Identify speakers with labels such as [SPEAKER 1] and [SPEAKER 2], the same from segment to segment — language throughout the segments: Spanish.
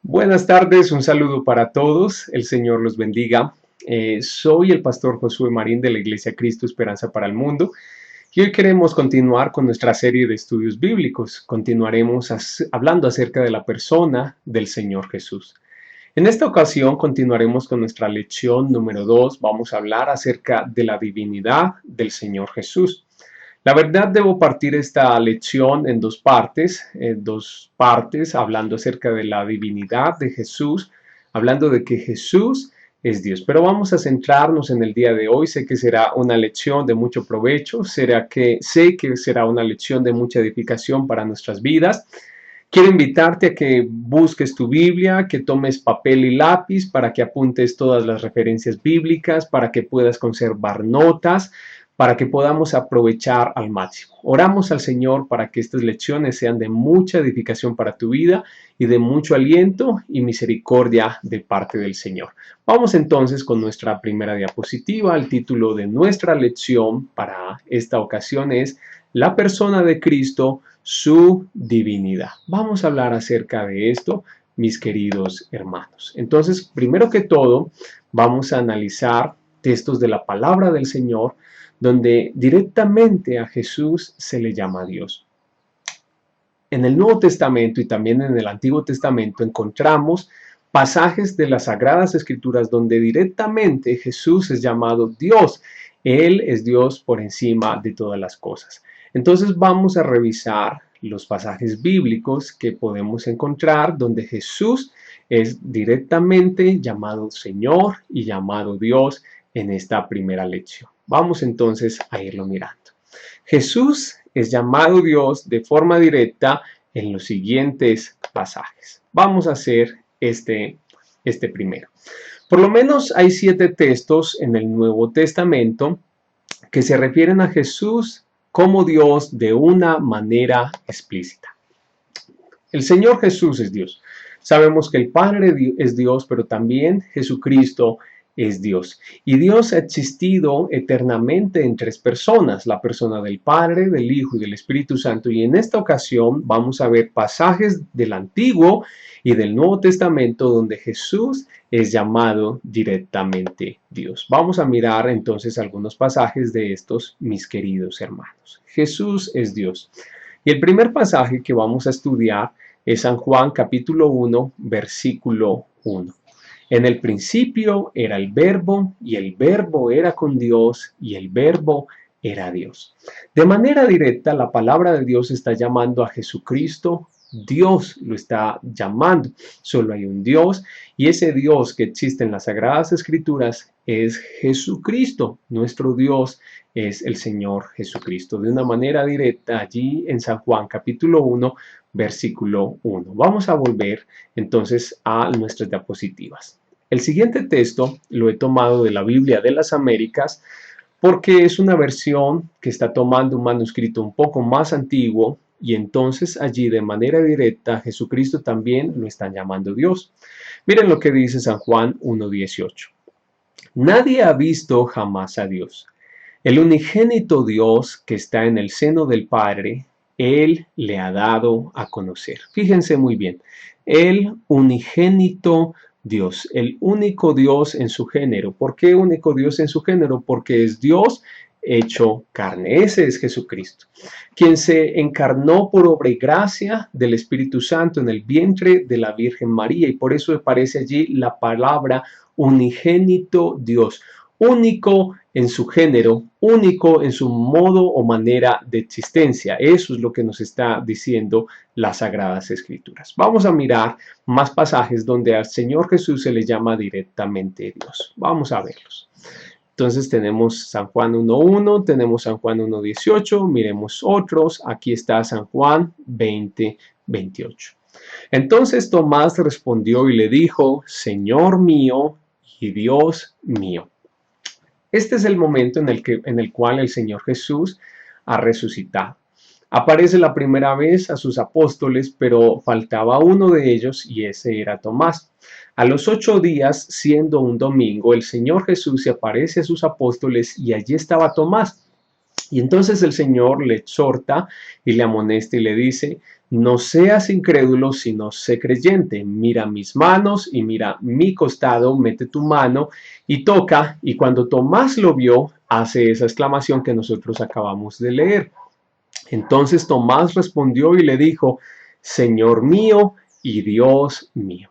[SPEAKER 1] Buenas tardes, un saludo para todos, el Señor los bendiga. Soy el pastor Josué Marín de la Iglesia Cristo Esperanza para el Mundo y hoy queremos continuar con nuestra serie de estudios bíblicos. Continuaremos hablando acerca de la persona del Señor Jesús. En esta ocasión continuaremos con nuestra lección número 2. Vamos a hablar acerca de la divinidad del Señor Jesús. La verdad, debo partir esta lección en dos partes, hablando acerca de la divinidad de Jesús, hablando de que Jesús es Dios. Pero vamos a centrarnos en el día de hoy. Sé que será una lección de mucho provecho, sé que será una lección de mucha edificación para nuestras vidas. Quiero invitarte a que busques tu Biblia, que tomes papel y lápiz para que apuntes todas las referencias bíblicas, para que puedas conservar notas, para que podamos aprovechar al máximo. Oramos al Señor para que estas lecciones sean de mucha edificación para tu vida y de mucho aliento y misericordia de parte del Señor. Vamos entonces con nuestra primera diapositiva. El título de nuestra lección para esta ocasión es La persona de Cristo, su divinidad. Vamos a hablar acerca de esto, mis queridos hermanos. Entonces, primero que todo, vamos a analizar textos de la palabra del Señor donde directamente a Jesús se le llama Dios. En el Nuevo Testamento y también en el Antiguo Testamento encontramos pasajes de las Sagradas Escrituras donde directamente Jesús es llamado Dios. Él es Dios por encima de todas las cosas. Entonces vamos a revisar los pasajes bíblicos que podemos encontrar donde Jesús es directamente llamado Señor y llamado Dios en esta primera lección. Vamos entonces a irlo mirando. Jesús es llamado Dios de forma directa en los siguientes pasajes. Vamos a hacer este primero. Por lo menos hay 7 textos en el Nuevo Testamento que se refieren a Jesús como Dios de una manera explícita. El Señor Jesús es Dios. Sabemos que el Padre es Dios, pero también Jesucristo es Dios. Y Dios ha existido eternamente en 3 personas, la persona del Padre, del Hijo y del Espíritu Santo. Y en esta ocasión vamos a ver pasajes del Antiguo y del Nuevo Testamento donde Jesús es llamado directamente Dios. Vamos a mirar entonces algunos pasajes de estos, mis queridos hermanos. Jesús es Dios. Y el primer pasaje que vamos a estudiar es San Juan capítulo 1, versículo 1. En el principio era el Verbo, y el Verbo era con Dios, y el Verbo era Dios. De manera directa, la palabra de Dios está llamando a Jesucristo. Dios lo está llamando. Solo hay un Dios, y ese Dios que existe en las Sagradas Escrituras es Jesucristo. Nuestro Dios es el Señor Jesucristo. De una manera directa, allí en San Juan capítulo 1, versículo 1. Vamos a volver entonces a nuestras diapositivas. El siguiente texto lo he tomado de la Biblia de las Américas porque es una versión que está tomando un manuscrito un poco más antiguo y entonces allí de manera directa Jesucristo también lo están llamando Dios. Miren lo que dice San Juan 1:18. Nadie ha visto jamás a Dios. El unigénito Dios que está en el seno del Padre, Él le ha dado a conocer. Fíjense muy bien, el unigénito Dios, el único Dios en su género. ¿Por qué único Dios en su género? Porque es Dios hecho carne. Ese es Jesucristo, quien se encarnó por obra y gracia del Espíritu Santo en el vientre de la Virgen María, y por eso aparece allí la palabra unigénito Dios, único en su género, único en su modo o manera de existencia. Eso es lo que nos está diciendo las Sagradas Escrituras. Vamos a mirar más pasajes donde al Señor Jesús se le llama directamente Dios. Vamos a verlos. Entonces tenemos San Juan 1:1, tenemos San Juan 1:18, miremos otros. Aquí está San Juan 20:28. Entonces Tomás respondió y le dijo: Señor mío y Dios mío. Este es el momento en el cual el Señor Jesús ha resucitado. Aparece la primera vez a sus apóstoles, pero faltaba uno de ellos y ese era Tomás. A los 8 días, siendo un domingo, el Señor Jesús se aparece a sus apóstoles y allí estaba Tomás. Y entonces el Señor le exhorta y le amonesta y le dice, no seas incrédulo, sino sé creyente. Mira mis manos y mira mi costado, mete tu mano y toca. Y cuando Tomás lo vio, hace esa exclamación que nosotros acabamos de leer. Entonces Tomás respondió y le dijo, Señor mío y Dios mío.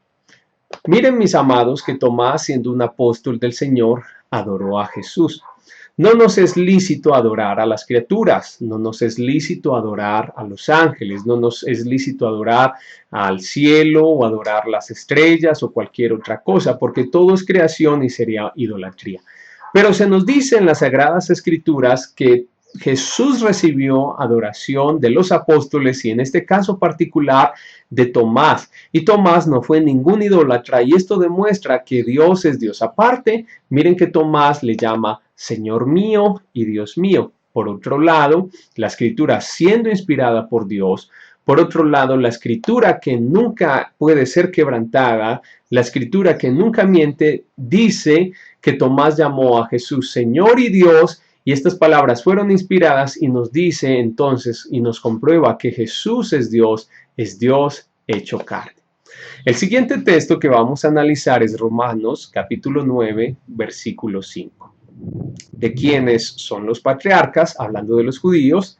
[SPEAKER 1] Miren, mis amados, que Tomás, siendo un apóstol del Señor, adoró a Jesús. No nos es lícito adorar a las criaturas, no nos es lícito adorar a los ángeles, no nos es lícito adorar al cielo o adorar las estrellas o cualquier otra cosa, porque todo es creación y sería idolatría. Pero se nos dice en las Sagradas Escrituras que Jesús recibió adoración de los apóstoles y en este caso particular de Tomás. Y Tomás no fue ningún idólatra y esto demuestra que Dios es Dios. Aparte, miren que Tomás le llama Señor mío y Dios mío. Por otro lado, la escritura siendo inspirada por Dios. Por otro lado, la escritura que nunca puede ser quebrantada, la escritura que nunca miente, dice que Tomás llamó a Jesús Señor y Dios. Y estas palabras fueron inspiradas y nos dice entonces y nos comprueba que Jesús es Dios hecho carne. El siguiente texto que vamos a analizar es Romanos capítulo 9, versículo 5. ¿De quiénes son los patriarcas? Hablando de los judíos,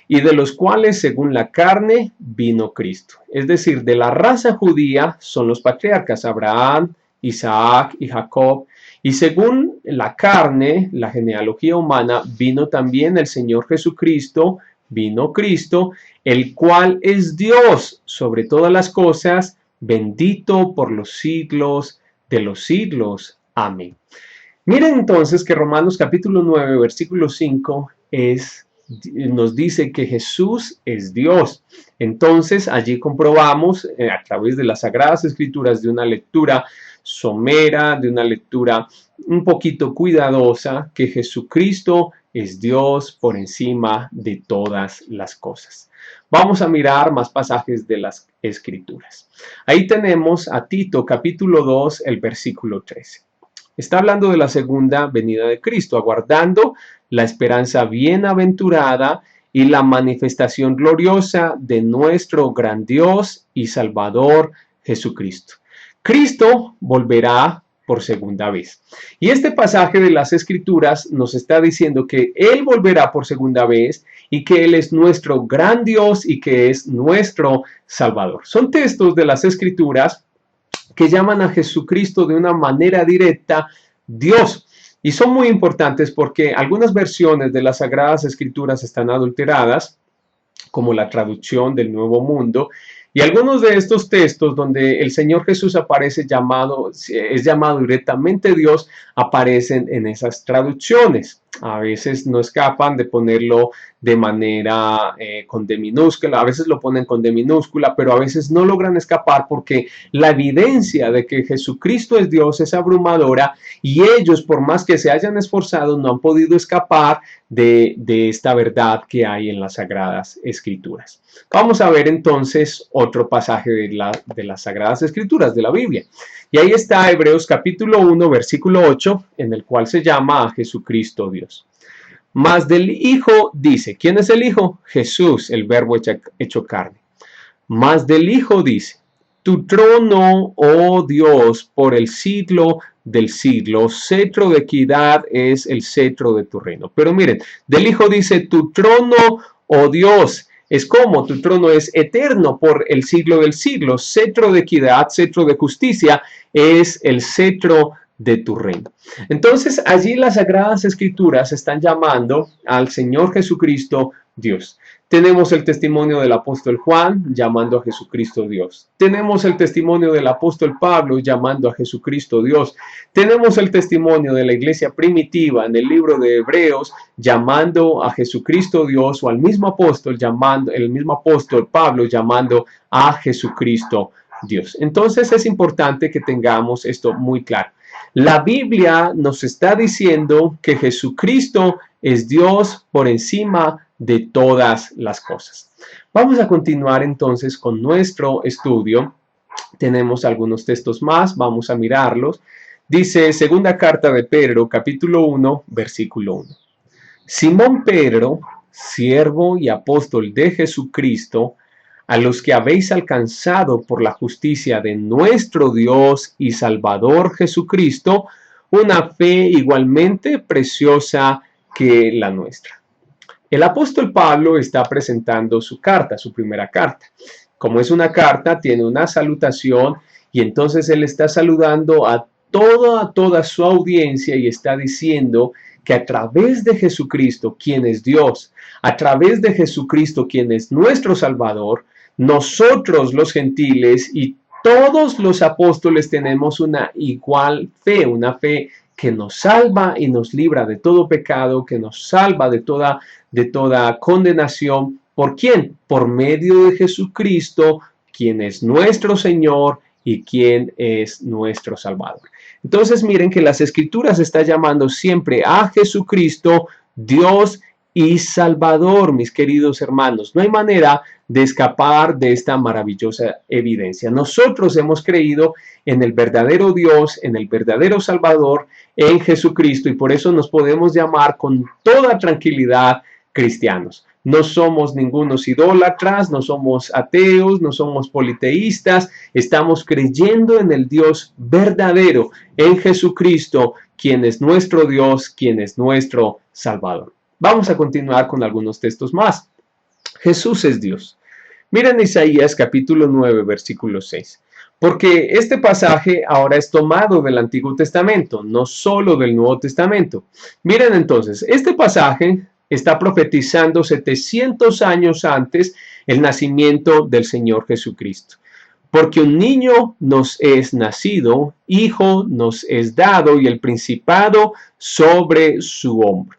[SPEAKER 1] y de los cuales según la carne vino Cristo. Es decir, de la raza judía son los patriarcas Abraham, Isaac y Jacob. Y según la carne, la genealogía humana, vino también el Señor Jesucristo, vino Cristo, el cual es Dios sobre todas las cosas, bendito por los siglos de los siglos. Amén. Miren entonces que Romanos capítulo 9, versículo 5 nos dice que Jesús es Dios. Entonces allí comprobamos a través de las Sagradas Escrituras, de una lectura somera, de una lectura un poquito cuidadosa, que Jesucristo es Dios por encima de todas las cosas. Vamos a mirar más pasajes de las Escrituras. Ahí tenemos a Tito capítulo 2, el versículo 13. Está hablando de la segunda venida de Cristo, aguardando la esperanza bienaventurada y la manifestación gloriosa de nuestro gran Dios y Salvador Jesucristo. Cristo volverá por segunda vez. Y este pasaje de las Escrituras nos está diciendo que Él volverá por segunda vez y que Él es nuestro gran Dios y que es nuestro Salvador. Son textos de las Escrituras que llaman a Jesucristo de una manera directa Dios. Y son muy importantes porque algunas versiones de las Sagradas Escrituras están adulteradas, como la traducción del Nuevo Mundo, y algunos de estos textos donde el Señor Jesús es llamado directamente Dios, aparecen en esas traducciones. A veces no escapan de ponerlo de manera con D minúscula, a veces lo ponen con D minúscula, pero a veces no logran escapar porque la evidencia de que Jesucristo es Dios es abrumadora y ellos, por más que se hayan esforzado, no han podido escapar de esta verdad que hay en las Sagradas Escrituras. Vamos a ver entonces otro pasaje de las Sagradas Escrituras, de la Biblia. Y ahí está Hebreos capítulo 1, versículo 8, en el cual se llama a Jesucristo Dios. Mas del Hijo dice, ¿quién es el Hijo? Jesús, el Verbo hecho carne. Mas del Hijo dice, tu trono, oh Dios, por el siglo del siglo, cetro de equidad es el cetro de tu reino. Pero miren, del Hijo dice, tu trono, oh Dios, es como tu trono es eterno por el siglo del siglo, cetro de equidad, cetro de justicia, es el cetro de tu reino. Entonces, allí las Sagradas Escrituras están llamando al Señor Jesucristo Dios. Tenemos el testimonio del apóstol Juan llamando a Jesucristo Dios. Tenemos el testimonio del apóstol Pablo llamando a Jesucristo Dios. Tenemos el testimonio de la iglesia primitiva en el libro de Hebreos llamando a Jesucristo Dios, o al mismo apóstol el mismo apóstol Pablo llamando a Jesucristo Dios. Entonces es importante que tengamos esto muy claro. La Biblia nos está diciendo que Jesucristo es Dios por encima de todas las cosas. Vamos a continuar entonces con nuestro estudio. Tenemos algunos textos más, vamos a mirarlos. Dice segunda carta de Pedro, capítulo 1, versículo 1. Simón Pedro, siervo y apóstol de Jesucristo, a los que habéis alcanzado por la justicia de nuestro Dios y Salvador Jesucristo, una fe igualmente preciosa que la nuestra. El apóstol Pablo está presentando su carta, su primera carta. Como es una carta, tiene una salutación y entonces él está saludando a toda su audiencia y está diciendo que a través de Jesucristo, quien es Dios, a través de Jesucristo, quien es nuestro Salvador, nosotros los gentiles y todos los apóstoles tenemos una igual fe, una fe que nos salva y nos libra de todo pecado, que nos salva de toda condenación. ¿Por quién? Por medio de Jesucristo, quien es nuestro Señor y quien es nuestro Salvador. Entonces miren que las Escrituras están llamando siempre a Jesucristo, Dios y Salvador, mis queridos hermanos. No hay manera de escapar de esta maravillosa evidencia. Nosotros hemos creído en el verdadero Dios, en el verdadero Salvador, en Jesucristo, y por eso nos podemos llamar con toda tranquilidad cristianos. No somos ningunos idólatras, no somos ateos, no somos politeístas, estamos creyendo en el Dios verdadero, en Jesucristo, quien es nuestro Dios, quien es nuestro Salvador. Vamos a continuar con algunos textos más. Jesús es Dios. Miren Isaías capítulo 9, versículo 6. Porque este pasaje ahora es tomado del Antiguo Testamento, no solo del Nuevo Testamento. Miren entonces, este pasaje está profetizando 700 años antes el nacimiento del Señor Jesucristo. Porque un niño nos es nacido, hijo nos es dado y el principado sobre su hombro.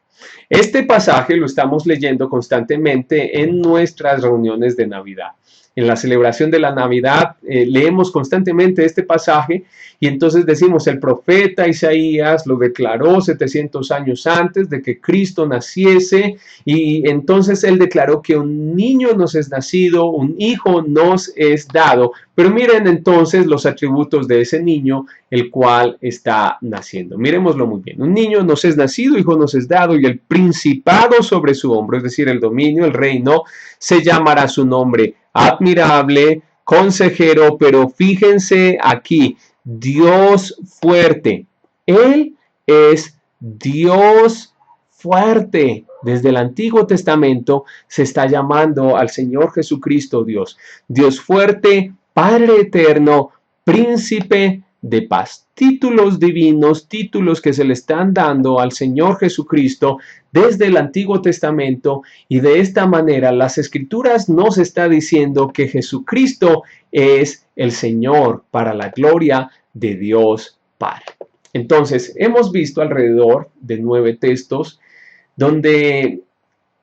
[SPEAKER 1] Este pasaje lo estamos leyendo constantemente en nuestras reuniones de Navidad. En la celebración de la Navidad leemos constantemente este pasaje y entonces decimos, el profeta Isaías lo declaró 700 años antes de que Cristo naciese y entonces él declaró que un niño nos es nacido, un hijo nos es dado. Pero miren entonces los atributos de ese niño, el cual está naciendo. Miremoslo muy bien. Un niño nos es nacido, hijo nos es dado y el principado sobre su hombro, es decir, el dominio, el reino, se llamará su nombre admirable, consejero, pero fíjense aquí, Dios fuerte. Él es Dios fuerte. Desde el Antiguo Testamento se está llamando al Señor Jesucristo Dios. Dios fuerte, Padre eterno, príncipe de paz. Títulos divinos, títulos que se le están dando al Señor Jesucristo desde el Antiguo Testamento, y de esta manera las Escrituras nos está diciendo que Jesucristo es el Señor para la gloria de Dios Padre. Entonces, hemos visto alrededor de 9 textos donde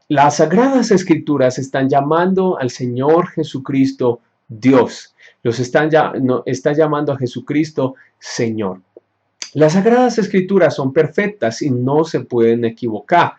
[SPEAKER 1] las Sagradas Escrituras están llamando al Señor Jesucristo Dios. Está llamando a Jesucristo Señor. Las Sagradas Escrituras son perfectas y no se pueden equivocar.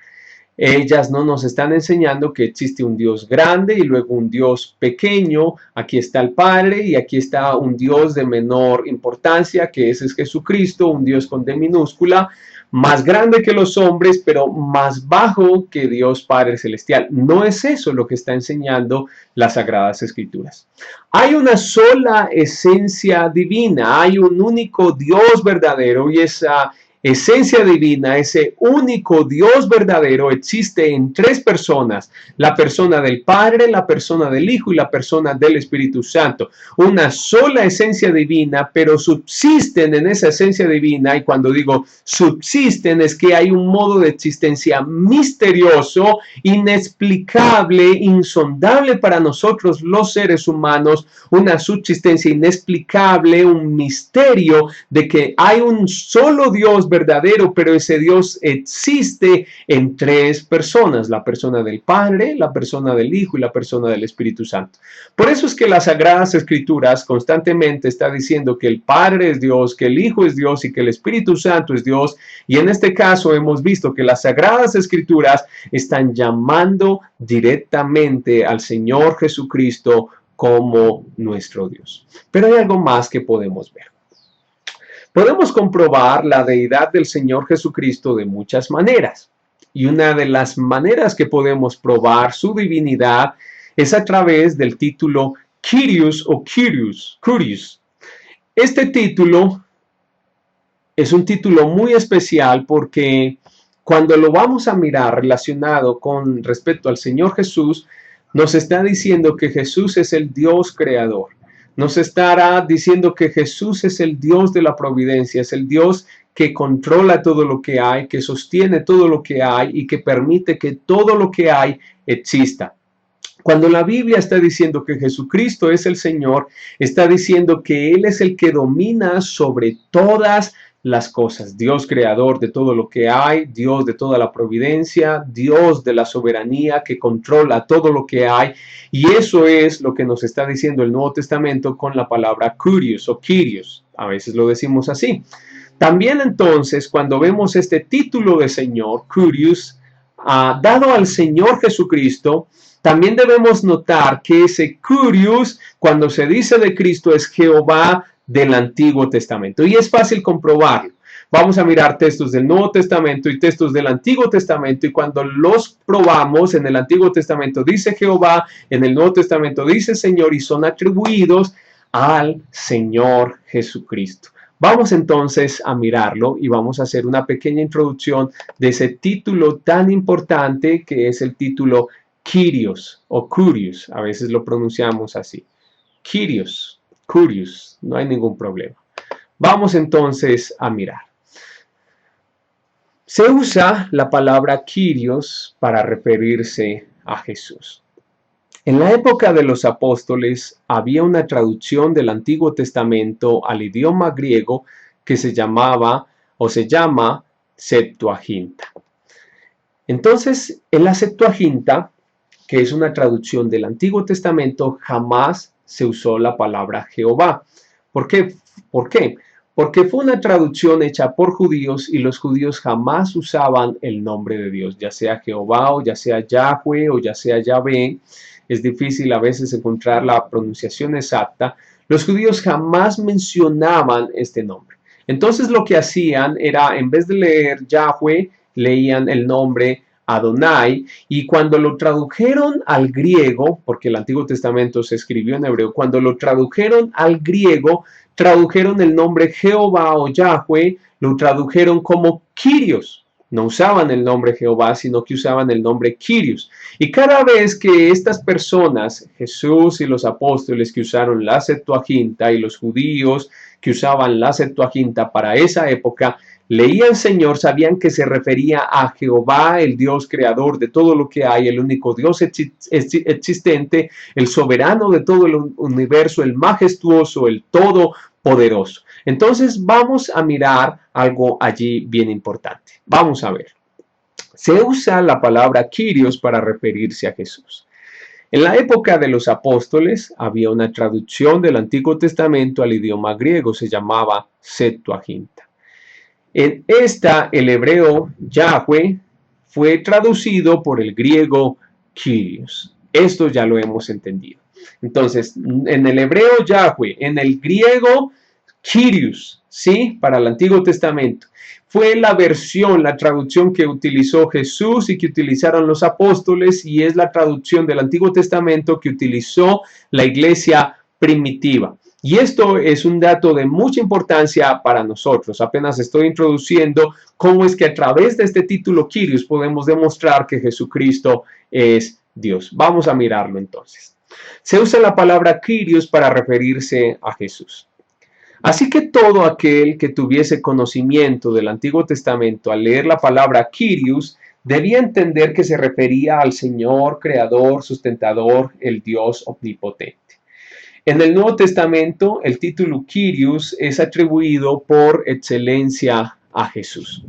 [SPEAKER 1] Ellas no nos están enseñando que existe un Dios grande y luego un Dios pequeño. Aquí está el Padre y aquí está un Dios de menor importancia, que ese es Jesucristo, un Dios con D minúscula, más grande que los hombres, pero más bajo que Dios Padre Celestial. No es eso lo que está enseñando las Sagradas Escrituras. Hay una sola esencia divina, hay un único Dios verdadero y esa esencia divina, ese único Dios verdadero existe en 3 personas, la persona del Padre, la persona del Hijo y la persona del Espíritu Santo. Una sola esencia divina, pero subsisten en esa esencia divina, y cuando digo subsisten es que hay un modo de existencia misterioso, inexplicable, insondable para nosotros los seres humanos, una subsistencia inexplicable, un misterio de que hay un solo Dios verdadero, pero ese Dios existe en 3 personas, la persona del Padre, la persona del Hijo y la persona del Espíritu Santo. Por eso es que las Sagradas Escrituras constantemente está diciendo que el Padre es Dios, que el Hijo es Dios y que el Espíritu Santo es Dios, y en este caso hemos visto que las Sagradas Escrituras están llamando directamente al Señor Jesucristo como nuestro Dios. Pero hay algo más que podemos ver. Podemos comprobar la deidad del Señor Jesucristo de muchas maneras. Y una de las maneras que podemos probar su divinidad es a través del título Kyrios o Kyrios. Este título es un título muy especial porque cuando lo vamos a mirar relacionado con respecto al Señor Jesús, nos está diciendo que Jesús es el Dios creador. Nos estará diciendo que Jesús es el Dios de la providencia, es el Dios que controla todo lo que hay, que sostiene todo lo que hay y que permite que todo lo que hay exista. Cuando la Biblia está diciendo que Jesucristo es el Señor, está diciendo que Él es el que domina sobre todas las cosas. Dios creador de todo lo que hay, Dios de toda la providencia, Dios de la soberanía que controla todo lo que hay. Y eso es lo que nos está diciendo el Nuevo Testamento con la palabra Kyrios o Kyrios. A veces lo decimos así. También entonces, cuando vemos este título de Señor, Kyrios, dado al Señor Jesucristo, también debemos notar que ese Kyrios, cuando se dice de Cristo, es Jehová del Antiguo Testamento. Y es fácil comprobarlo. Vamos a mirar textos del Nuevo Testamento y textos del Antiguo Testamento, y cuando los probamos, en el Antiguo Testamento dice Jehová, en el Nuevo Testamento dice Señor, y son atribuidos al Señor Jesucristo. Vamos entonces a mirarlo y vamos a hacer una pequeña introducción de ese título tan importante que es el título Kyrios o Kyrios, a veces lo pronunciamos así. Kyrios, no hay ningún problema. Vamos entonces a mirar. Se usa la palabra Kyrios para referirse a Jesús. En la época de los apóstoles había una traducción del Antiguo Testamento al idioma griego que se llamaba o se llama Septuaginta. Entonces, en la Septuaginta, que es una traducción del Antiguo Testamento, jamás se usó la palabra Jehová. ¿Por qué? Porque fue una traducción hecha por judíos y los judíos jamás usaban el nombre de Dios, ya sea Jehová o ya sea Yahweh o ya sea Yahvé. Es difícil a veces encontrar la pronunciación exacta. Los judíos jamás mencionaban este nombre. Entonces lo que hacían era, en vez de leer Yahweh, leían el nombre Adonai, y cuando lo tradujeron al griego, porque el Antiguo Testamento se escribió en hebreo, cuando lo tradujeron al griego, tradujeron el nombre Jehová o Yahweh, lo tradujeron como Kyrios. No usaban el nombre Jehová, sino que usaban el nombre Kyrios. Y cada vez que estas personas, Jesús y los apóstoles que usaron la Septuaginta y los judíos que usaban la Septuaginta para esa época, leían Señor, sabían que se refería a Jehová, el Dios creador de todo lo que hay, el único Dios existente, el soberano de todo el universo, el majestuoso, el todopoderoso. Entonces vamos a mirar algo allí bien importante. Vamos a ver. Se usa la palabra Kyrios para referirse a Jesús. En la época de los apóstoles había una traducción del Antiguo Testamento al idioma griego, se llamaba Septuaginta. En esta, el hebreo Yahweh fue traducido por el griego Kyrios. Esto ya lo hemos entendido. Entonces, en el hebreo Yahweh, en el griego Kyrios, ¿sí? Para el Antiguo Testamento. Fue la versión, la traducción que utilizó Jesús y que utilizaron los apóstoles, y es la traducción del Antiguo Testamento que utilizó la iglesia primitiva. Y esto es un dato de mucha importancia para nosotros. Apenas estoy introduciendo cómo es que a través de este título Kyrios podemos demostrar que Jesucristo es Dios. Vamos a mirarlo entonces. Se usa la palabra Kyrios para referirse a Jesús. Así que todo aquel que tuviese conocimiento del Antiguo Testamento al leer la palabra Kyrios debía entender que se refería al Señor, Creador, Sustentador, el Dios omnipotente. En el Nuevo Testamento, el título Kyrios es atribuido por excelencia a Jesús.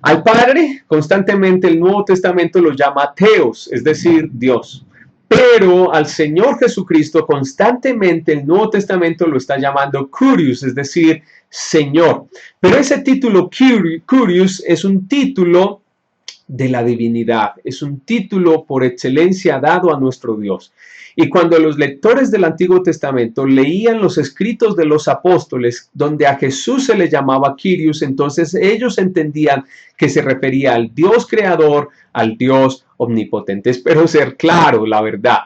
[SPEAKER 1] Al Padre, constantemente el Nuevo Testamento lo llama Theos, es decir, Dios. Pero al Señor Jesucristo constantemente el Nuevo Testamento lo está llamando Kyrios, es decir, Señor. Pero ese título Kyrios es un título de la divinidad. Es un título por excelencia dado a nuestro Dios. Y cuando los lectores del Antiguo Testamento leían los escritos de los apóstoles, donde a Jesús se le llamaba Kyrios, entonces ellos entendían que se refería al Dios creador, al Dios omnipotente. Espero ser claro, la verdad,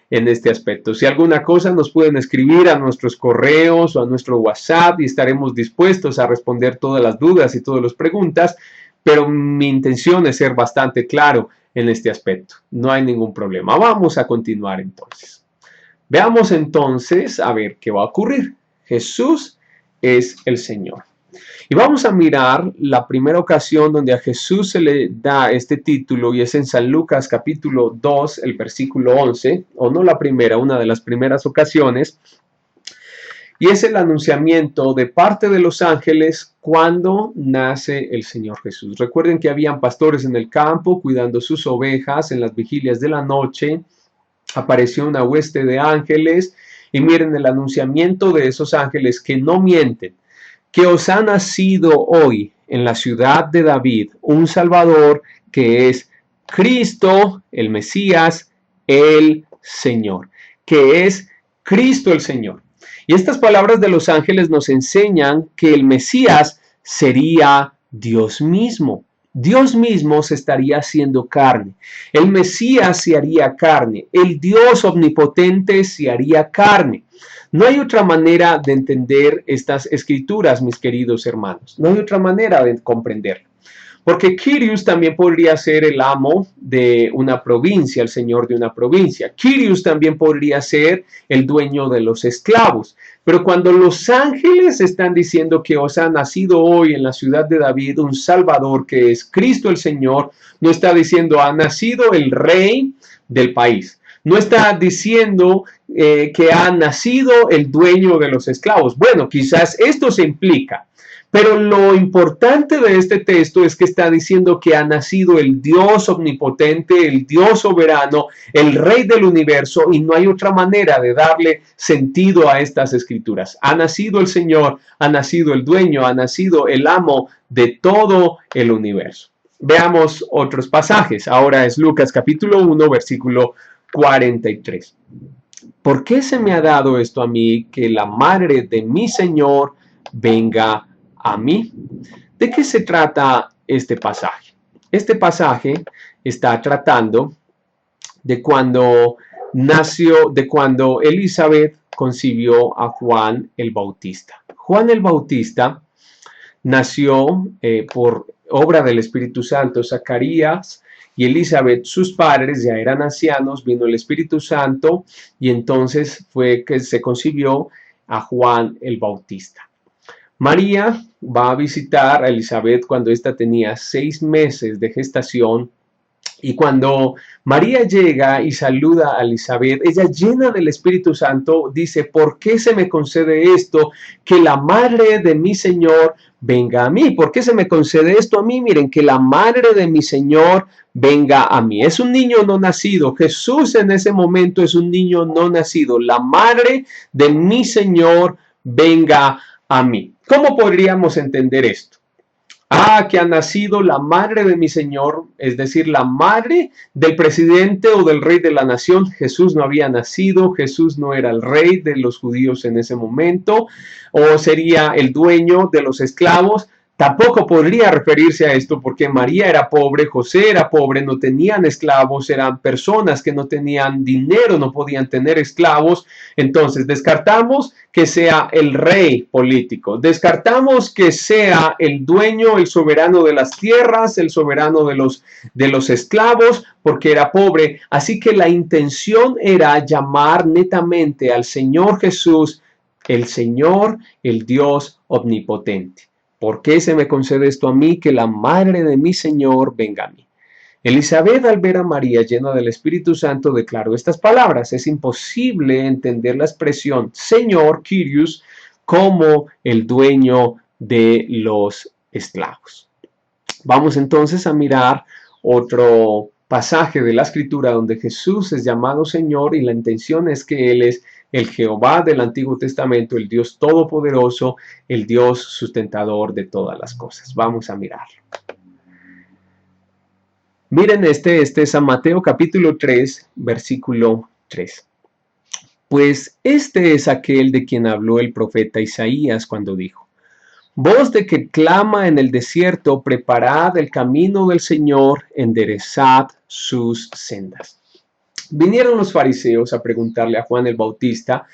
[SPEAKER 1] en este aspecto. Si alguna cosa nos pueden escribir a nuestros correos o a nuestro WhatsApp y estaremos dispuestos a responder todas las dudas y todas las preguntas, pero mi intención es ser bastante claro en este aspecto. No hay ningún problema. Vamos a continuar entonces. Veamos entonces a ver qué va a ocurrir. Jesús es el Señor. Y vamos a mirar la primera ocasión donde a Jesús se le da este título, y es en San Lucas capítulo 2, el versículo 11, o no la primera, una de las primeras ocasiones, y es el anunciamiento de parte de los ángeles cuando nace el Señor Jesús. Recuerden que habían pastores en el campo cuidando sus ovejas en las vigilias de la noche. Apareció una hueste de ángeles y miren el anunciamiento de esos ángeles que no mienten, que os ha nacido hoy en la ciudad de David un Salvador que es Cristo, el Mesías, el Señor, que es Cristo el Señor. Y estas palabras de los ángeles nos enseñan que el Mesías sería Dios mismo. Dios mismo se estaría haciendo carne. El Mesías se haría carne. El Dios omnipotente se haría carne. No hay otra manera de entender estas escrituras, mis queridos hermanos. No hay otra manera de comprenderlo. Porque Kyrios también podría ser el amo de una provincia, el señor de una provincia. Kyrios también podría ser el dueño de los esclavos. Pero cuando los ángeles están diciendo que os ha nacido hoy en la ciudad de David un Salvador que es Cristo el Señor, no está diciendo ha nacido el rey del país. No está diciendo que ha nacido el dueño de los esclavos. Bueno, quizás esto se implica. Pero lo importante de este texto es que está diciendo que ha nacido el Dios omnipotente, el Dios soberano, el Rey del universo, y no hay otra manera de darle sentido a estas escrituras. Ha nacido el Señor, ha nacido el dueño, ha nacido el amo de todo el universo. Veamos otros pasajes. Ahora es Lucas capítulo 1, versículo 43. ¿Por qué se me ha dado esto a mí, que la madre de mi Señor venga a mí? ¿De qué se trata este pasaje? Este pasaje está tratando de cuando Elizabeth concibió a Juan el Bautista. Juan el Bautista nació por obra del Espíritu Santo. Zacarías y Elizabeth, sus padres, ya eran ancianos, vino el Espíritu Santo y entonces fue que se concibió a Juan el Bautista. María va a visitar a Elizabeth cuando ésta tenía 6 meses de gestación, y cuando María llega y saluda a Elizabeth, ella llena del Espíritu Santo dice: ¿por qué se me concede esto, que la madre de mi Señor venga a mí? ¿Por qué se me concede esto a mí? Miren, que la madre de mi Señor venga a mí. Es un niño no nacido. Jesús en ese momento es un niño no nacido. La madre de mi Señor venga a mí. ¿Cómo podríamos entender esto? Que ha nacido la madre de mi Señor, es decir, la madre del presidente o del rey de la nación. Jesús no había nacido, Jesús no era el rey de los judíos en ese momento, o sería el dueño de los esclavos. Tampoco podría referirse a esto porque María era pobre, José era pobre, no tenían esclavos, eran personas que no tenían dinero, no podían tener esclavos. Entonces descartamos que sea el rey político, descartamos que sea el dueño, el soberano de las tierras, el soberano de los esclavos, porque era pobre. Así que la intención era llamar netamente al Señor Jesús, el Señor, el Dios omnipotente. ¿Por qué se me concede esto a mí, que la madre de mi Señor venga a mí? Elizabeth, al ver a María llena del Espíritu Santo, declaró estas palabras. Es imposible entender la expresión Señor, Kyrios, como el dueño de los esclavos. Vamos entonces a mirar otro pasaje de la Escritura donde Jesús es llamado Señor, y la intención es que Él es el Jehová del Antiguo Testamento, el Dios todopoderoso, el Dios sustentador de todas las cosas. Vamos a mirarlo. Miren, este es San Mateo capítulo 3, versículo 3. Pues este es aquel de quien habló el profeta Isaías cuando dijo: voz de que clama en el desierto, preparad el camino del Señor, enderezad sus sendas. Vinieron los fariseos a preguntarle a Juan el Bautista: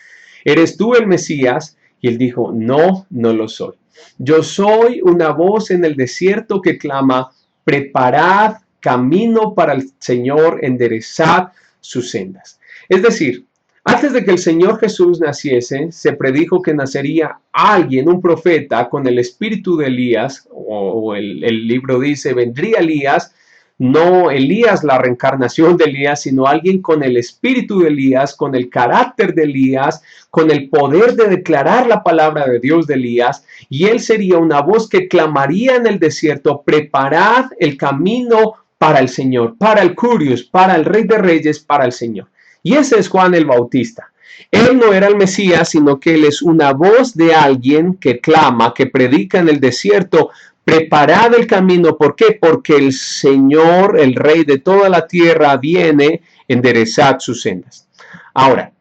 [SPEAKER 1] ¿eres tú el Mesías? Y él dijo: no, no lo soy. Yo soy una voz en el desierto que clama: preparad camino para el Señor, enderezad sus sendas. Es decir, antes de que el Señor Jesús naciese, se predijo que nacería alguien, un profeta, con el espíritu de Elías, o el libro dice, vendría Elías, no Elías, la reencarnación de Elías, sino alguien con el espíritu de Elías, con el carácter de Elías, con el poder de declarar la palabra de Dios de Elías, y él sería una voz que clamaría en el desierto: preparad el camino para el Señor, para el Curios, para el Rey de Reyes, para el Señor. Y ese es Juan el Bautista. Él no era el Mesías, sino que él es una voz de alguien que clama, que predica en el desierto: preparad el camino. ¿Por qué? Porque el Señor, el Rey de toda la tierra, viene, enderezad sus sendas. Ahora,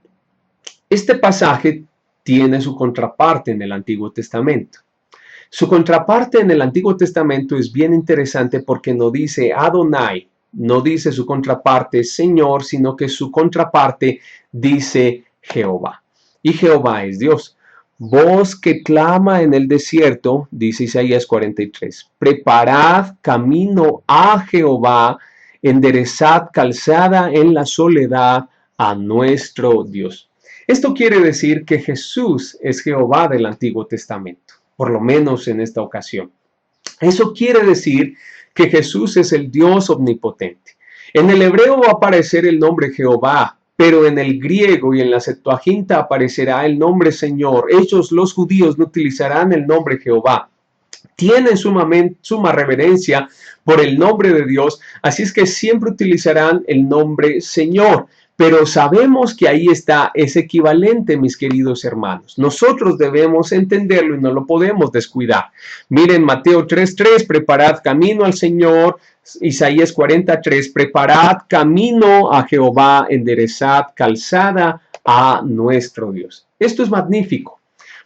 [SPEAKER 1] este pasaje tiene su contraparte en el Antiguo Testamento. Su contraparte en el Antiguo Testamento es bien interesante porque no dice Adonai, no dice su contraparte Señor, sino que su contraparte dice Jehová. Y Jehová es Dios. Voz que clama en el desierto, dice Isaías 43, preparad camino a Jehová, enderezad calzada en la soledad a nuestro Dios. Esto quiere decir que Jesús es Jehová del Antiguo Testamento, por lo menos en esta ocasión. Eso quiere decir que Jesús es el Dios omnipotente. En el hebreo va a aparecer el nombre Jehová, pero en el griego y en la Septuaginta aparecerá el nombre Señor. Ellos, los judíos, no utilizarán el nombre Jehová. Tienen suma reverencia por el nombre de Dios, así es que siempre utilizarán el nombre Señor. Pero sabemos que ahí está ese equivalente, mis queridos hermanos. Nosotros debemos entenderlo y no lo podemos descuidar. Miren Mateo 3:3, preparad camino al Señor. Isaías 43, preparad camino a Jehová, enderezad calzada a nuestro Dios. Esto es magnífico,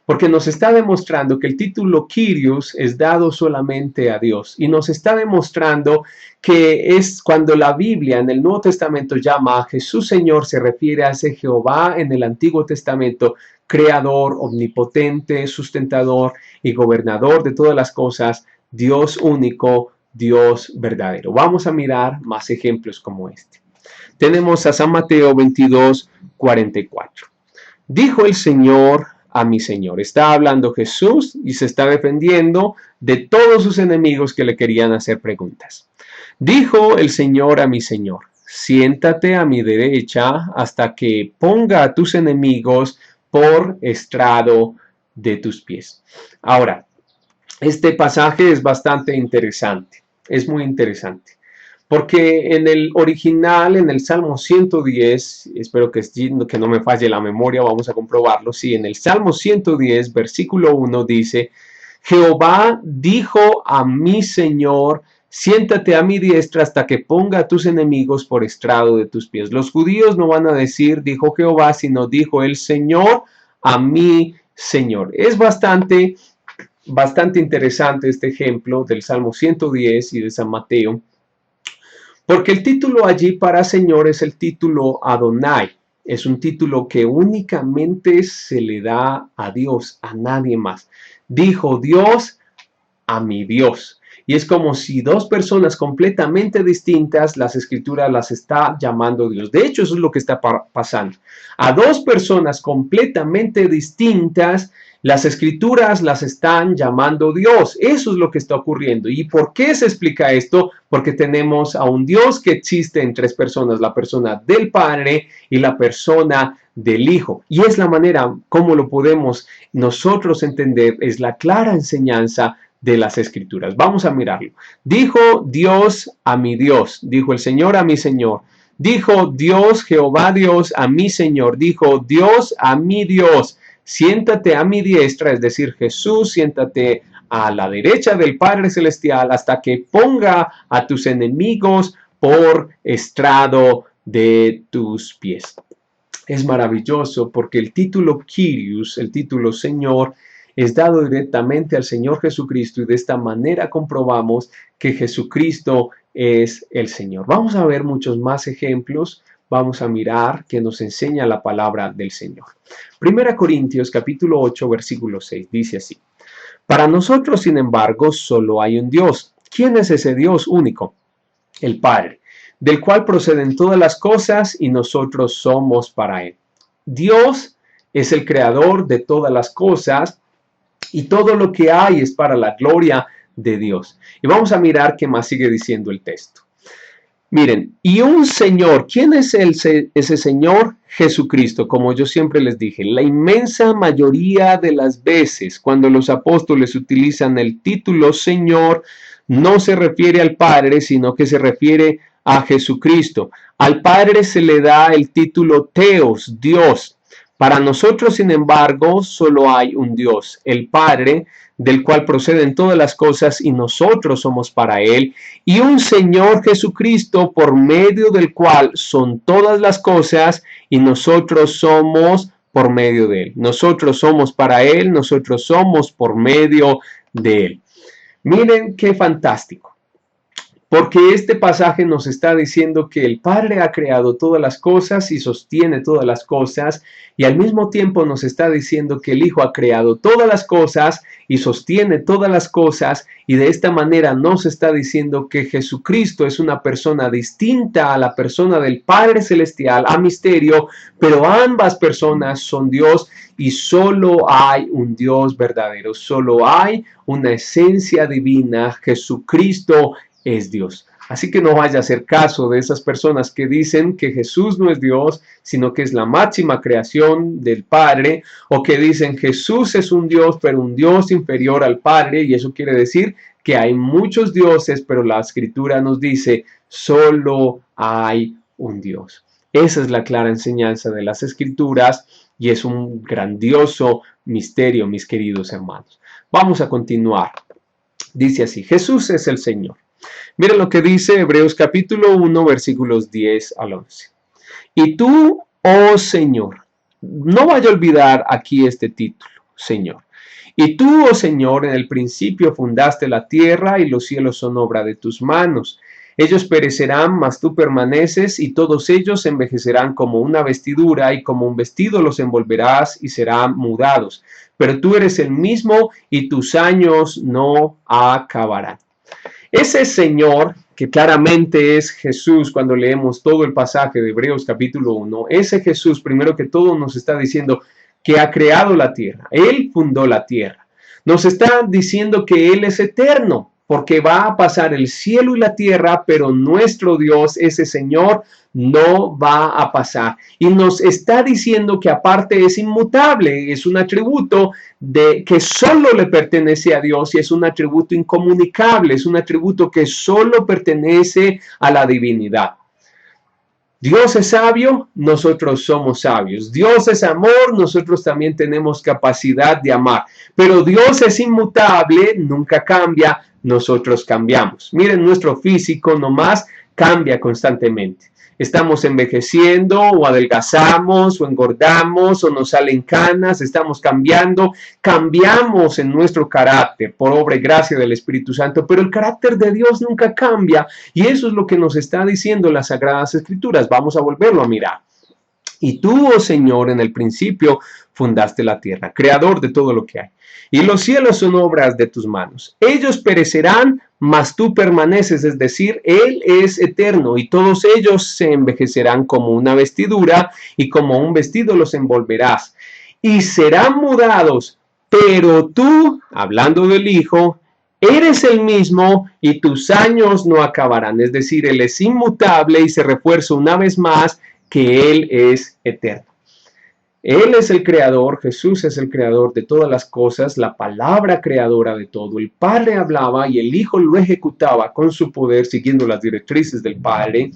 [SPEAKER 1] porque nos está demostrando que el título Kyrios es dado solamente a Dios, y nos está demostrando que es cuando la Biblia en el Nuevo Testamento llama a Jesús Señor, se refiere a ese Jehová en el Antiguo Testamento, creador, omnipotente, sustentador y gobernador de todas las cosas, Dios único, Dios verdadero. Vamos a mirar más ejemplos como este. Tenemos a San Mateo 22:44. Dijo el Señor a mi Señor. Está hablando Jesús y se está defendiendo de todos sus enemigos que le querían hacer preguntas. Dijo el Señor a mi Señor: siéntate a mi derecha hasta que ponga a tus enemigos por estrado de tus pies. Ahora, este pasaje es bastante interesante, es muy interesante. Porque en el original, en el Salmo 110, espero que no me falle la memoria, vamos a comprobarlo. Sí, en el Salmo 110, versículo 1 dice: Jehová dijo a mi Señor: siéntate a mi diestra hasta que ponga a tus enemigos por estrado de tus pies. Los judíos no van a decir dijo Jehová, sino dijo el Señor a mi Señor. Es bastante interesante este ejemplo del Salmo 110 y de San Mateo, porque el título allí para Señor es el título Adonai. Es un título que únicamente se le da a Dios, a nadie más. Dijo Dios a mi Dios. Y es como si dos personas completamente distintas, las escrituras las está llamando Dios. De hecho, eso es lo que está pasando. A dos personas completamente distintas, las escrituras las están llamando Dios. Eso es lo que está ocurriendo. ¿Y por qué se explica esto? Porque tenemos a un Dios que existe en tres personas: la persona del Padre y la persona del Hijo. Y es la manera como lo podemos nosotros entender, es la clara enseñanza de las escrituras. Vamos a mirarlo. Dijo Dios a mi Dios, dijo el Señor a mi Señor, dijo Dios, Jehová Dios a mi Señor, dijo Dios a mi Dios: siéntate a mi diestra, es decir, Jesús, siéntate a la derecha del Padre Celestial hasta que ponga a tus enemigos por estrado de tus pies. Es maravilloso porque el título Kyrios, el título Señor, es dado directamente al Señor Jesucristo, y de esta manera comprobamos que Jesucristo es el Señor. Vamos a ver muchos más ejemplos. Vamos a mirar que nos enseña la palabra del Señor. 1 Corintios capítulo 8, versículo 6, dice así: para nosotros, sin embargo, solo hay un Dios. ¿Quién es ese Dios único? El Padre, del cual proceden todas las cosas y nosotros somos para Él. Dios es el creador de todas las cosas y todo lo que hay es para la gloria de Dios. Y vamos a mirar qué más sigue diciendo el texto. Miren, y un Señor, ¿quién es ese Señor? Jesucristo, como yo siempre les dije. La inmensa mayoría de las veces cuando los apóstoles utilizan el título Señor, no se refiere al Padre, sino que se refiere a Jesucristo. Al Padre se le da el título Theos, Dios. Para nosotros, sin embargo, solo hay un Dios, el Padre, del cual proceden todas las cosas y nosotros somos para Él, y un Señor Jesucristo, por medio del cual son todas las cosas y nosotros somos por medio de Él. Nosotros somos para Él, nosotros somos por medio de Él. Miren qué fantástico. Porque este pasaje nos está diciendo que el Padre ha creado todas las cosas y sostiene todas las cosas, y al mismo tiempo nos está diciendo que el Hijo ha creado todas las cosas y sostiene todas las cosas, y de esta manera nos está diciendo que Jesucristo es una persona distinta a la persona del Padre Celestial, a misterio, pero ambas personas son Dios y solo hay un Dios verdadero, solo hay una esencia divina. Jesucristo es Dios. Así que no vaya a hacer caso de esas personas que dicen que Jesús no es Dios, sino que es la máxima creación del Padre, o que dicen Jesús es un Dios, pero un Dios inferior al Padre, y eso quiere decir que hay muchos dioses, pero la Escritura nos dice solo hay un Dios. Esa es la clara enseñanza de las Escrituras y es un grandioso misterio, mis queridos hermanos. Vamos a continuar. Dice así: Jesús es el Señor. Miren lo que dice Hebreos capítulo 1, versículos 10 al 11. Y tú, oh Señor, no vaya a olvidar aquí este título, Señor. Y tú, oh Señor, en el principio fundaste la tierra y los cielos son obra de tus manos. Ellos perecerán, mas tú permaneces, y todos ellos envejecerán como una vestidura, y como un vestido los envolverás y serán mudados. Pero tú eres el mismo y tus años no acabarán. Ese Señor, que claramente es Jesús cuando leemos todo el pasaje de Hebreos capítulo 1, ese Jesús, primero que todo, nos está diciendo que ha creado la tierra. Él fundó la tierra. Nos está diciendo que Él es eterno, porque va a pasar el cielo y la tierra, pero nuestro Dios, ese Señor, no va a pasar. Y nos está diciendo que aparte es inmutable, es un atributo que solo le pertenece a Dios, y es un atributo incomunicable, es un atributo que solo pertenece a la divinidad. Dios es sabio, nosotros somos sabios. Dios es amor, nosotros también tenemos capacidad de amar. Pero Dios es inmutable, nunca cambia, nosotros cambiamos. Miren, nuestro físico nomás cambia constantemente. Estamos envejeciendo o adelgazamos o engordamos o nos salen canas, estamos cambiando, cambiamos en nuestro carácter por obra y gracia del Espíritu Santo, pero el carácter de Dios nunca cambia, y eso es lo que nos está diciendo las Sagradas Escrituras. Vamos a volverlo a mirar. Y tú, oh Señor, en el principio fundaste la tierra, creador de todo lo que hay. Y los cielos son obras de tus manos. Ellos perecerán, mas tú permaneces, es decir, Él es eterno, y todos ellos se envejecerán como una vestidura, y como un vestido los envolverás. Y serán mudados, pero tú, hablando del Hijo, eres el mismo y tus años no acabarán. Es decir, Él es inmutable, y se refuerza una vez más que Él es eterno. Él es el creador, Jesús es el creador de todas las cosas, la palabra creadora de todo. El Padre hablaba y el Hijo lo ejecutaba con su poder, siguiendo las directrices del Padre.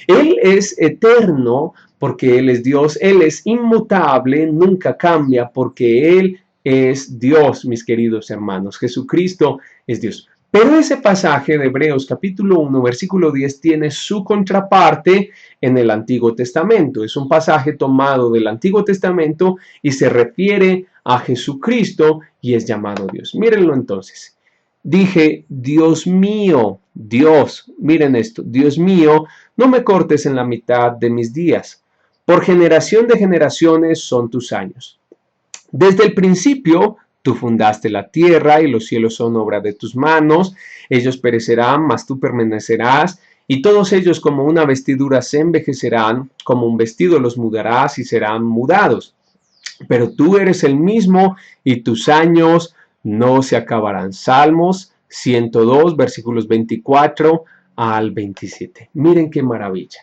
[SPEAKER 1] Él es eterno porque Él es Dios. Él es inmutable, nunca cambia porque Él es Dios, mis queridos hermanos. Jesucristo es Dios. Pero ese pasaje de Hebreos capítulo 1, versículo 10 tiene su contraparte en el Antiguo Testamento. Es un pasaje tomado del Antiguo Testamento y se refiere a Jesucristo y es llamado Dios. Mírenlo entonces. Dije, Dios mío, Dios, miren esto, Dios mío, no me cortes en la mitad de mis días. Por generación de generaciones son tus años. Desde el principio tú fundaste la tierra y los cielos son obra de tus manos. Ellos perecerán, mas tú permanecerás. Y todos ellos como una vestidura se envejecerán, como un vestido los mudarás y serán mudados. Pero tú eres el mismo y tus años no se acabarán. Salmos 102, versículos 24 al 27. Miren qué maravilla.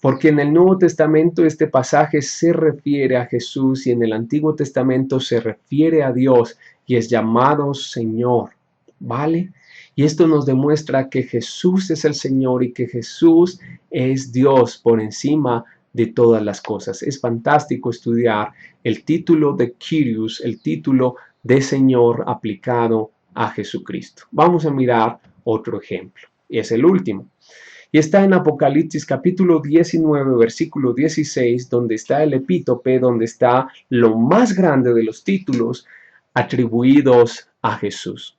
[SPEAKER 1] Porque en el Nuevo Testamento este pasaje se refiere a Jesús y en el Antiguo Testamento se refiere a Dios y es llamado Señor, ¿vale? Y esto nos demuestra que Jesús es el Señor y que Jesús es Dios por encima de todas las cosas. Es fantástico estudiar el título de Kyrios, el título de Señor aplicado a Jesucristo. Vamos a mirar otro ejemplo y es el último. Y está en Apocalipsis capítulo 19, versículo 16, donde está el epítope, donde está lo más grande de los títulos atribuidos a Jesús.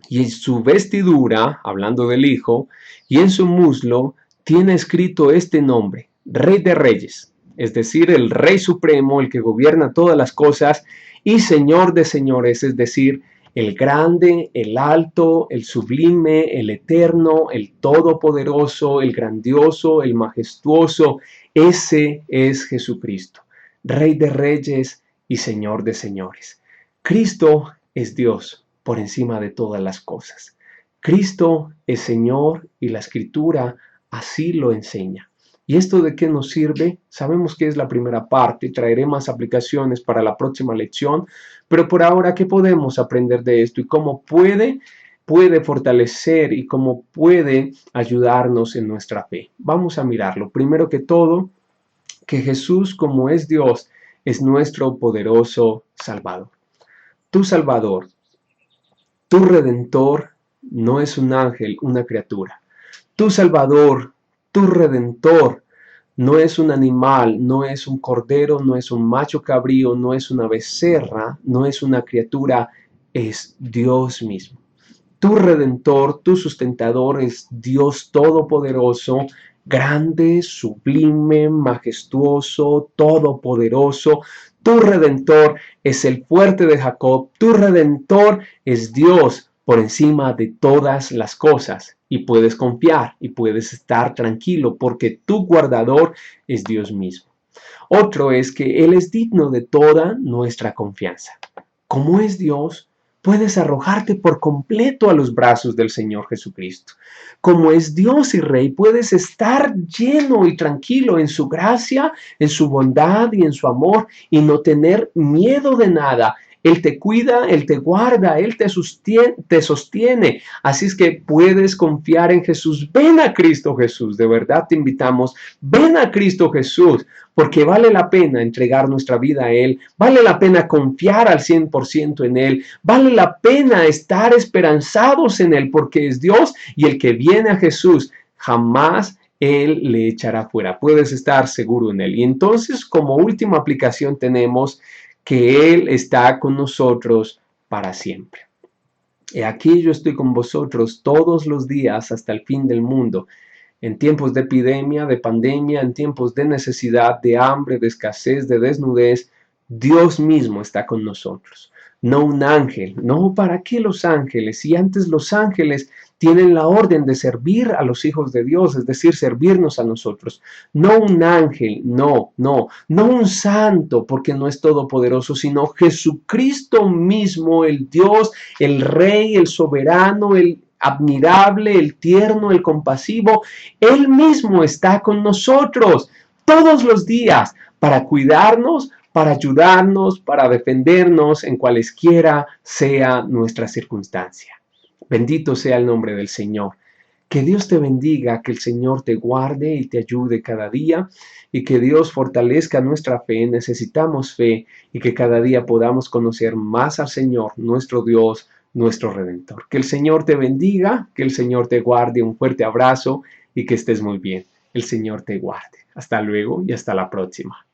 [SPEAKER 1] Y en su vestidura, hablando del Hijo, y en su muslo tiene escrito este nombre, Rey de Reyes, es decir, el Rey Supremo, el que gobierna todas las cosas, y Señor de Señores, es decir, el grande, el alto, el sublime, el eterno, el todopoderoso, el grandioso, el majestuoso. Ese es Jesucristo, Rey de Reyes y Señor de Señores. Cristo es Dios por encima de todas las cosas. Cristo es Señor y la Escritura así lo enseña. ¿Y esto de qué nos sirve? Sabemos que es la primera parte, traeré más aplicaciones para la próxima lección, pero por ahora, ¿qué podemos aprender de esto y cómo puede fortalecer y cómo puede ayudarnos en nuestra fe? Vamos a mirarlo. Primero que todo, que Jesús, como es Dios, es nuestro poderoso Salvador. Tu Salvador, tu Redentor, no es un ángel, una criatura. Tu Salvador, tu Redentor, no es un animal, no es un cordero, no es un macho cabrío, no es una becerra, no es una criatura, es Dios mismo. Tu Redentor, tu sustentador es Dios Todopoderoso, grande, sublime, majestuoso, todopoderoso. Tu Redentor es el fuerte de Jacob, tu Redentor es Dios por encima de todas las cosas. Y puedes confiar y puedes estar tranquilo porque tu guardador es Dios mismo. Otro es que Él es digno de toda nuestra confianza. Como es Dios, puedes arrojarte por completo a los brazos del Señor Jesucristo. Como es Dios y Rey, puedes estar lleno y tranquilo en su gracia, en su bondad y en su amor y no tener miedo de nada. Él te cuida, Él te guarda, Él te sostiene. Así es que puedes confiar en Jesús. Ven a Cristo Jesús, de verdad te invitamos. Ven a Cristo Jesús, porque vale la pena entregar nuestra vida a Él. Vale la pena confiar al 100% en Él. Vale la pena estar esperanzados en Él, porque es Dios y el que viene a Jesús jamás Él le echará fuera. Puedes estar seguro en Él. Y entonces, como última aplicación tenemos que Él está con nosotros para siempre. Y aquí yo estoy con vosotros todos los días hasta el fin del mundo. En tiempos de epidemia, de pandemia, en tiempos de necesidad, de hambre, de escasez, de desnudez, Dios mismo está con nosotros. No un ángel. No, ¿para qué los ángeles? Si antes los ángeles tienen la orden de servir a los hijos de Dios, es decir, servirnos a nosotros. No un ángel, no un santo, porque no es todopoderoso, sino Jesucristo mismo, el Dios, el Rey, el soberano, el admirable, el tierno, el compasivo. Él mismo está con nosotros todos los días para cuidarnos, para ayudarnos, para defendernos en cualesquiera sea nuestra circunstancia. Bendito sea el nombre del Señor. Que Dios te bendiga, que el Señor te guarde y te ayude cada día y que Dios fortalezca nuestra fe. Necesitamos fe y que cada día podamos conocer más al Señor, nuestro Dios, nuestro Redentor. Que el Señor te bendiga, que el Señor te guarde, un fuerte abrazo y que estés muy bien. El Señor te guarde. Hasta luego y hasta la próxima.